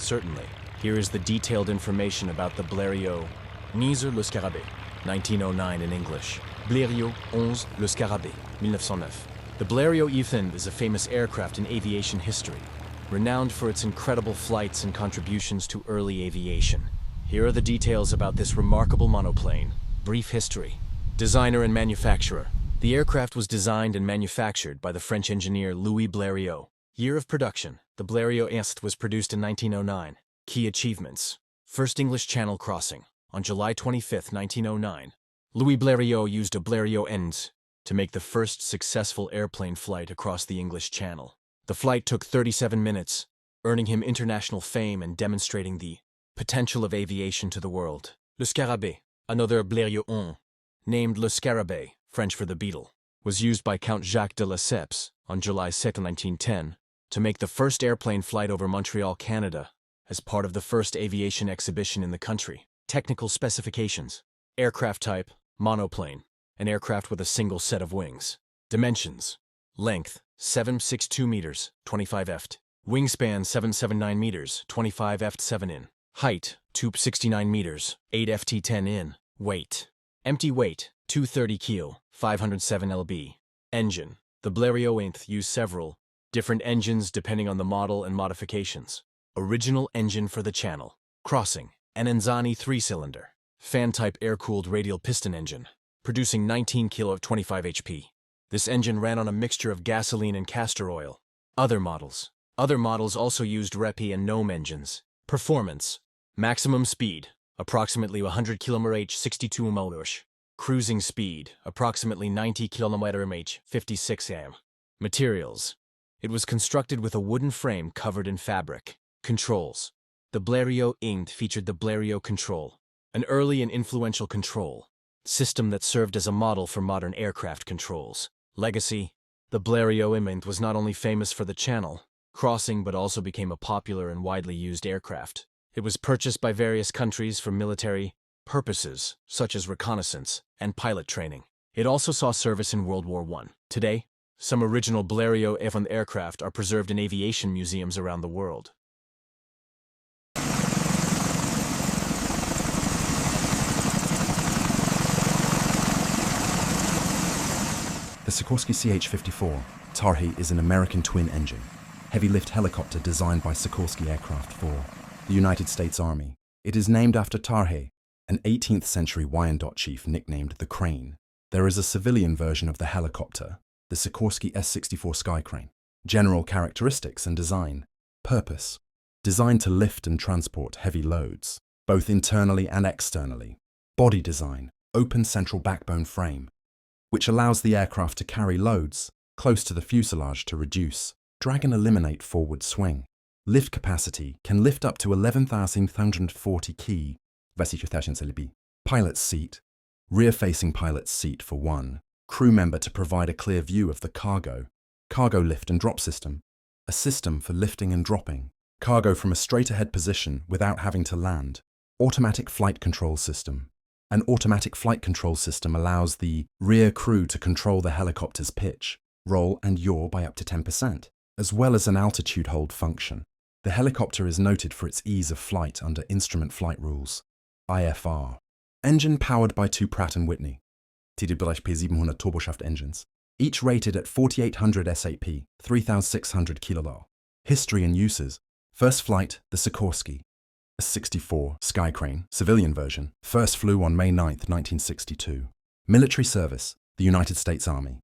Certainly. Here is the detailed information about the Blario. Nizer le Scarabée, 1909 in English. Blario 11 le Scarabée, 1909. The Blario Ethan is a famous aircraft in aviation history, renowned for its incredible flights and contributions to early aviation. Here are the details about this remarkable monoplane. Brief history. Designer and manufacturer. The aircraft was designed and manufactured by the French engineer Louis Blériot. Year of production. The Blario Est was produced in 1909. Key achievements. First English Channel crossing. On July 25, 1909. Louis Blériot used a Blériot End to make the first successful airplane flight across the English Channel. The flight took 37 minutes, earning him international fame and demonstrating the potential of aviation to the world. Le Scarabée, another Blériot 1, named Le Scarabée, French for the beetle, was used by Count Jacques de Lesseps on July 2, 1910, to make the first airplane flight over Montreal, Canada, as part of the first aviation exhibition in the country. Technical specifications. Aircraft type, monoplane, an aircraft with a single set of wings. Dimensions. Length, 762 meters, 25 ft. Wingspan, 779 meters, 25 ft 7 in. Height, 269 meters, 8 ft 10 in. Weight. Empty weight, 230 kg, 507 lb. Engine. The Blériot Inth used several different engines depending on the model and modifications. Original engine for the Channel. Crossing. An Enzani 3-cylinder. Fan-type air-cooled radial piston engine, producing 19 kg of 25 HP. This engine ran on a mixture of gasoline and castor oil. Other models. Other models also used Repi and Gnome engines. Performance. Maximum speed, approximately 100 km/h 62 mph. Cruising speed, approximately 90 km/h 56 am. Materials. It was constructed with a wooden frame covered in fabric. Controls. The Blériot Inth featured the Blériot Control, an early and influential control system that served as a model for modern aircraft controls. Legacy. The Blériot Inth was not only famous for the Channel crossing but also became a popular and widely used aircraft. It was purchased by various countries for military purposes, such as reconnaissance and pilot training. It also saw service in World War I. Today, some original Blériot Inth aircraft are preserved in aviation museums around the world. The Sikorsky CH-54 Tarhe is an American twin-engine, heavy-lift helicopter designed by Sikorsky Aircraft for the United States Army. It is named after Tarhe, an 18th-century Wyandot chief nicknamed the Crane. There is a civilian version of the helicopter, the Sikorsky S-64 Skycrane. General characteristics and design. Purpose. Designed to lift and transport heavy loads, both internally and externally. Body design. Open central backbone frame, which allows the aircraft to carry loads close to the fuselage to reduce drag and eliminate forward swing. Lift capacity can lift up to 11,340 kg, 24,000 lb. Pilot's seat. Rear-facing pilot's seat for one. Crew member to provide a clear view of the cargo. Cargo lift and drop system. A system for lifting and dropping cargo from a straight-ahead position without having to land. Automatic flight control system. An automatic flight control system allows the rear crew to control the helicopter's pitch, roll and yaw by up to 10%, as well as an altitude hold function. The helicopter is noted for its ease of flight under Instrument Flight Rules, IFR. Engine powered by two Pratt & Whitney TD-Bereich P700 turboshaft engines, each rated at 4800 SAP, 3600 kilo. History and uses. First flight, the Sikorsky S-64 Skycrane, civilian version, first flew on May 9, 1962. Military service, the United States Army.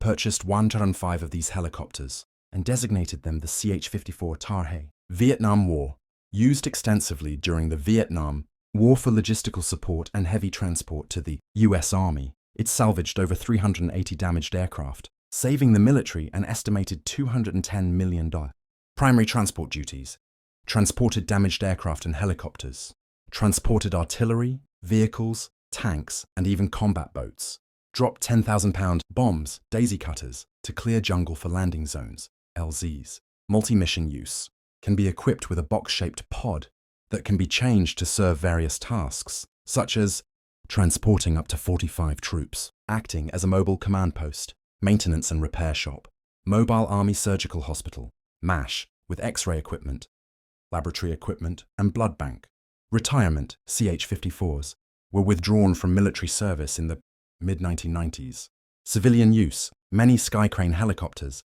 Purchased 105 of these helicopters and designated them the CH-54 Tarhe. Vietnam War. Used extensively during the Vietnam War for logistical support and heavy transport to the U.S. Army. It salvaged over 380 damaged aircraft, saving the military an estimated $210 million. Primary transport duties. Transported damaged aircraft and helicopters. Transported artillery, vehicles, tanks, and even combat boats. Dropped 10,000-pound bombs, daisy cutters, to clear jungle for landing zones, LZs. Multi-mission use. Can be equipped with a box-shaped pod that can be changed to serve various tasks, such as transporting up to 45 troops, acting as a mobile command post, maintenance and repair shop, mobile army surgical hospital, MASH, with X-ray equipment, laboratory equipment, and blood bank. Retirement CH-54s were withdrawn from military service in the mid-1990s. Civilian use, many Skycrane helicopters,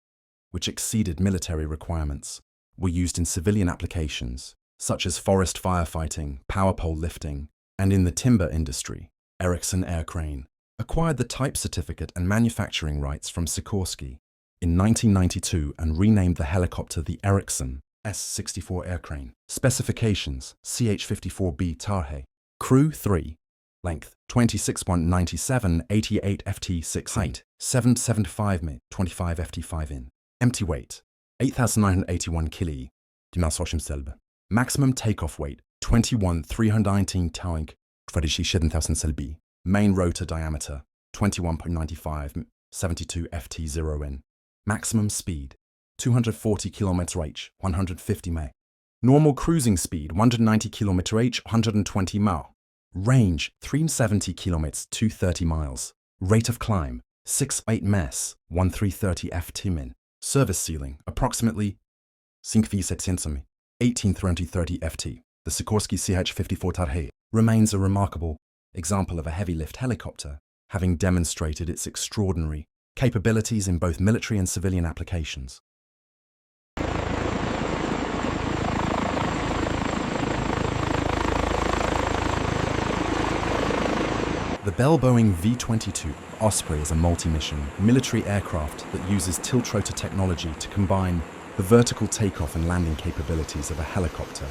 which exceeded military requirements, were used in civilian applications, such as forest firefighting, power pole lifting, and in the timber industry. Ericsson Air Crane acquired the type certificate and manufacturing rights from Sikorsky in 1992 and renamed the helicopter the Ericsson S-64 Air Crane. Specifications: CH-54B Tarhe. Crew 3. Length 26.97, 88 ft 6 height 775 m, 25 ft 5 in. Empty weight 8,981 kg. Dimension selbe. Maximum takeoff weight 21,319 towing 27,000 selbi. Main rotor diameter 21.95, 72 ft 0 in. Maximum speed 240 km/h, 150 mph. Normal cruising speed 190 km/h, 120 mph. Range 370 km, 230 miles. Rate of climb 6.8 ms, 1330 ft min. Service ceiling approximately 5,700 1830 ft. The Sikorsky CH-54 Tarhe remains a remarkable example of a heavy lift helicopter, having demonstrated its extraordinary capabilities in both military and civilian applications. The Bell Boeing V22 Osprey is a multi-mission military aircraft that uses tilt-rotor technology to combine the vertical takeoff and landing capabilities of a helicopter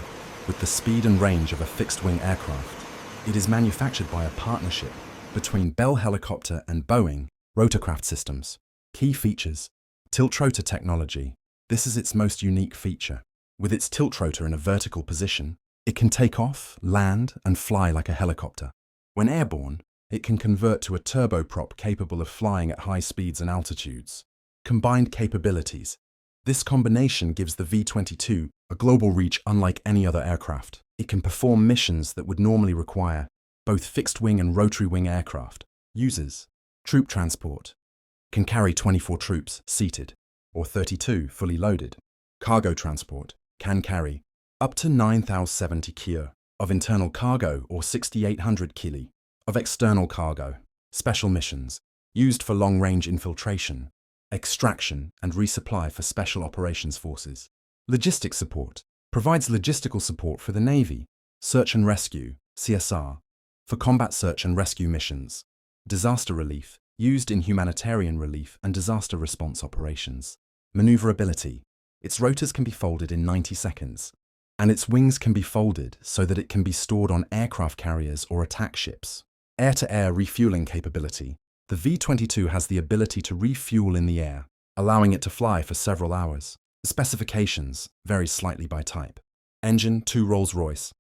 with the speed and range of a fixed-wing aircraft. It is manufactured by a partnership between Bell Helicopter and Boeing Rotorcraft Systems. Key features: tilt-rotor technology. This is its most unique feature. With its tilt-rotor in a vertical position, it can take off, land, and fly like a helicopter. When airborne, it can convert to a turboprop capable of flying at high speeds and altitudes. Combined capabilities. This combination gives the V22 a global reach unlike any other aircraft. It can perform missions that would normally require both fixed-wing and rotary-wing aircraft. Uses: troop transport. Can carry 24 troops seated, or 32 fully loaded. Cargo transport. Can carry up to 9,070 kg of internal cargo or 6,800 kg of external cargo. Special missions. Used for long-range infiltration, extraction, and resupply for Special Operations Forces. Logistics support. Provides logistical support for the Navy. Search and rescue, CSR, for combat search and rescue missions. Disaster relief. Used in humanitarian relief and disaster response operations. Maneuverability. Its rotors can be folded in 90 seconds, and its wings can be folded so that it can be stored on aircraft carriers or attack ships. Air-to-air refueling capability. The V22 has the ability to refuel in the air, allowing it to fly for several hours. Specifications vary slightly by type. Engine, 2 Rolls-Royce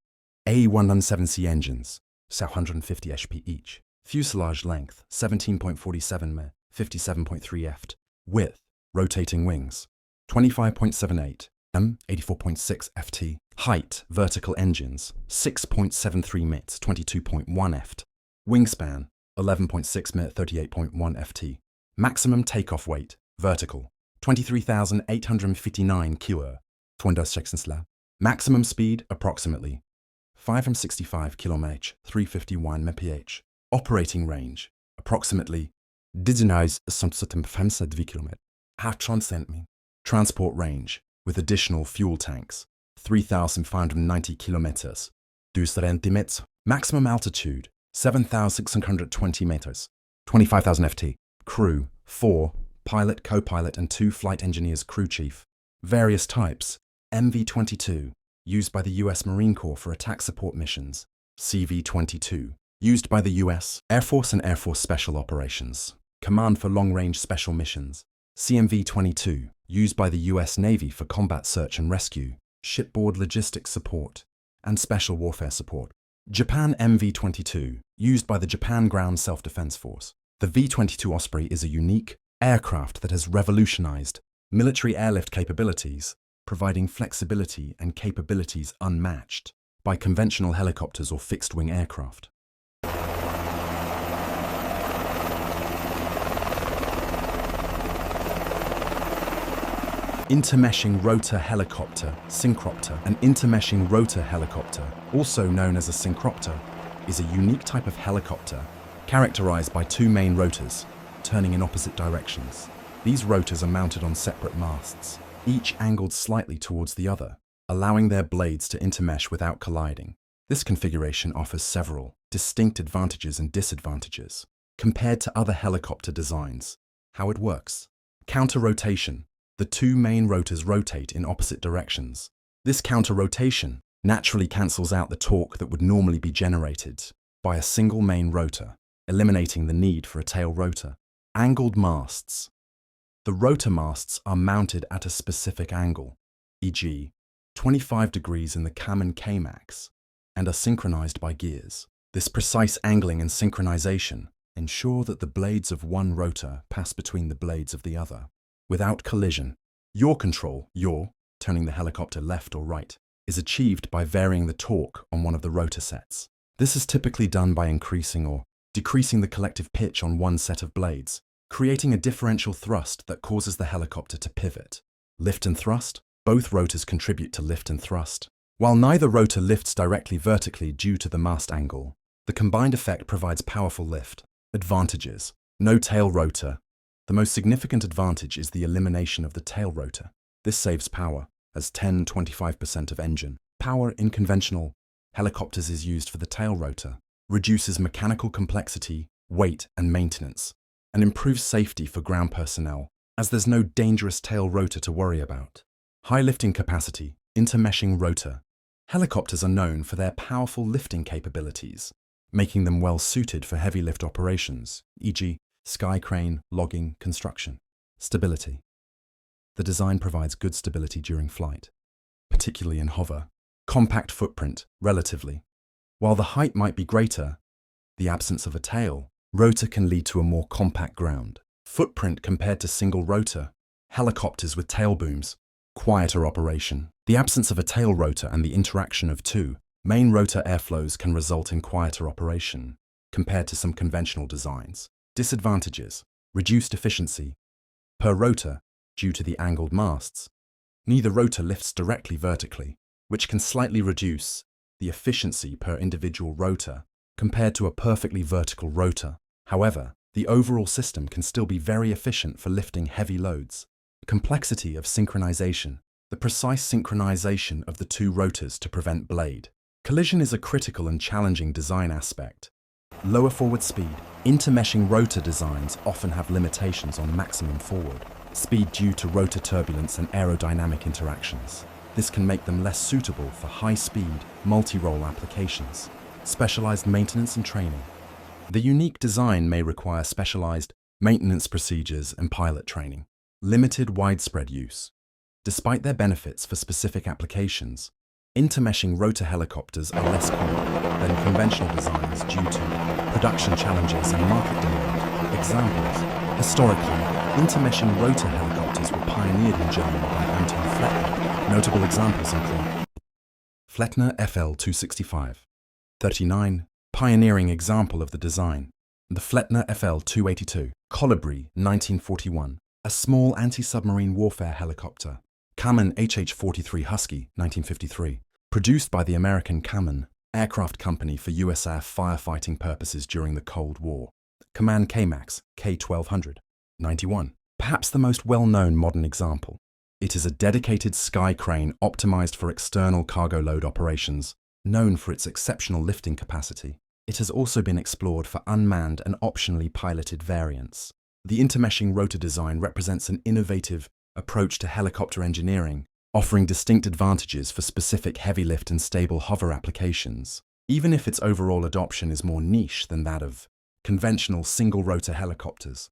AE107C engines, 750 HP each. Fuselage length, 17.47 m, 57.3 ft. Width, rotating wings, 25.78 m, 84.6 ft. Height, vertical engines, 6.73 m, 22.1 ft. Wingspan, 11.6 m, 38.1 ft. Maximum takeoff weight, vertical, 23,859 kg. 206 Maximum speed, approximately 565 km/h, 351 mph. Operating range, approximately 19,157 km. Transport range, with additional fuel tanks, 3,590 km. 230 meters. Maximum altitude, 7,620 meters. 25,000 ft. Crew, 4, pilot, co-pilot, and 2 flight engineers, crew chief. Various types: MV-22, used by the US Marine Corps for attack support missions. CV-22, used by the US Air Force and Air Force Special Operations Command for long-range special missions. CMV-22, used by the US Navy for combat search and rescue, shipboard logistics support, and special warfare support. Japan MV-22, used by the Japan Ground Self-Defense Force. The V-22 Osprey is a unique aircraft that has revolutionized military airlift capabilities, providing flexibility and capabilities unmatched by conventional helicopters or fixed-wing aircraft. Intermeshing rotor helicopter, syncropter. An intermeshing rotor helicopter, also known as a syncropter, is a unique type of helicopter characterized by two main rotors, turning in opposite directions. These rotors are mounted on separate masts, each angled slightly towards the other, allowing their blades to intermesh without colliding. This configuration offers several distinct advantages and disadvantages compared to other helicopter designs. How it works. Counter-rotation. The two main rotors rotate in opposite directions. This counter-rotation naturally cancels out the torque that would normally be generated by a single main rotor, eliminating the need for a tail rotor. Angled masts. The rotor masts are mounted at a specific angle, e.g., 25 degrees in the cam and K-max, and are synchronized by gears. This precise angling and synchronization ensure that the blades of one rotor pass between the blades of the other without collision. Yaw control, yaw, turning the helicopter left or right, is achieved by varying the torque on one of the rotor sets. This is typically done by increasing or decreasing the collective pitch on one set of blades, creating a differential thrust that causes the helicopter to pivot. Lift and thrust. Both rotors contribute to lift and thrust. While neither rotor lifts directly vertically due to the mast angle, the combined effect provides powerful lift. Advantages. No tail rotor. The most significant advantage is the elimination of the tail rotor. This saves power, as 10–25% of engine power in conventional helicopters is used for the tail rotor, reduces mechanical complexity, weight, and maintenance, and improves safety for ground personnel, as there's no dangerous tail rotor to worry about. High lifting capacity, intermeshing rotor. Helicopters are known for their powerful lifting capabilities, making them well suited for heavy lift operations, e.g., sky crane, logging, construction. Stability. The design provides good stability during flight, particularly in hover. Compact footprint, relatively. While the height might be greater, the absence of a tail rotor can lead to a more compact ground. Footprint compared to single rotor. Helicopters with tail booms. Quieter operation. The absence of a tail rotor and the interaction of two main rotor airflows can result in quieter operation compared to some conventional designs. Disadvantages. Reduced efficiency per rotor due to the angled masts. Neither rotor lifts directly vertically, which can slightly reduce the efficiency per individual rotor compared to a perfectly vertical rotor. However, the overall system can still be very efficient for lifting heavy loads. Complexity of synchronization. The precise synchronization of the two rotors to prevent blade collision is a critical and challenging design aspect. Lower forward speed. Intermeshing rotor designs often have limitations on maximum forward speed due to rotor turbulence and aerodynamic interactions. This can make them less suitable for high-speed, multi-role applications. Specialized maintenance and training. The unique design may require specialized maintenance procedures and pilot training. Limited widespread use. Despite their benefits for specific applications, intermeshing rotor helicopters are less common than conventional designs due to production challenges and market demand. Examples. Historically, intermeshing rotor helicopters were pioneered in Germany by Anton Flettner. Notable examples include Flettner FL-265, 39, pioneering example of the design. The Flettner FL-282, Colibri, 1941, a small anti-submarine warfare helicopter. Kaman HH-43 Husky, 1953, produced by the American Kaman Aircraft Company for USAF firefighting purposes during the Cold War. Kaman K-Max, K-1200, 91. Perhaps the most well-known modern example. It is a dedicated sky crane optimized for external cargo load operations, known for its exceptional lifting capacity. It has also been explored for unmanned and optionally piloted variants. The intermeshing rotor design represents an innovative approach to helicopter engineering, offering distinct advantages for specific heavy lift and stable hover applications, even if its overall adoption is more niche than that of conventional single-rotor helicopters.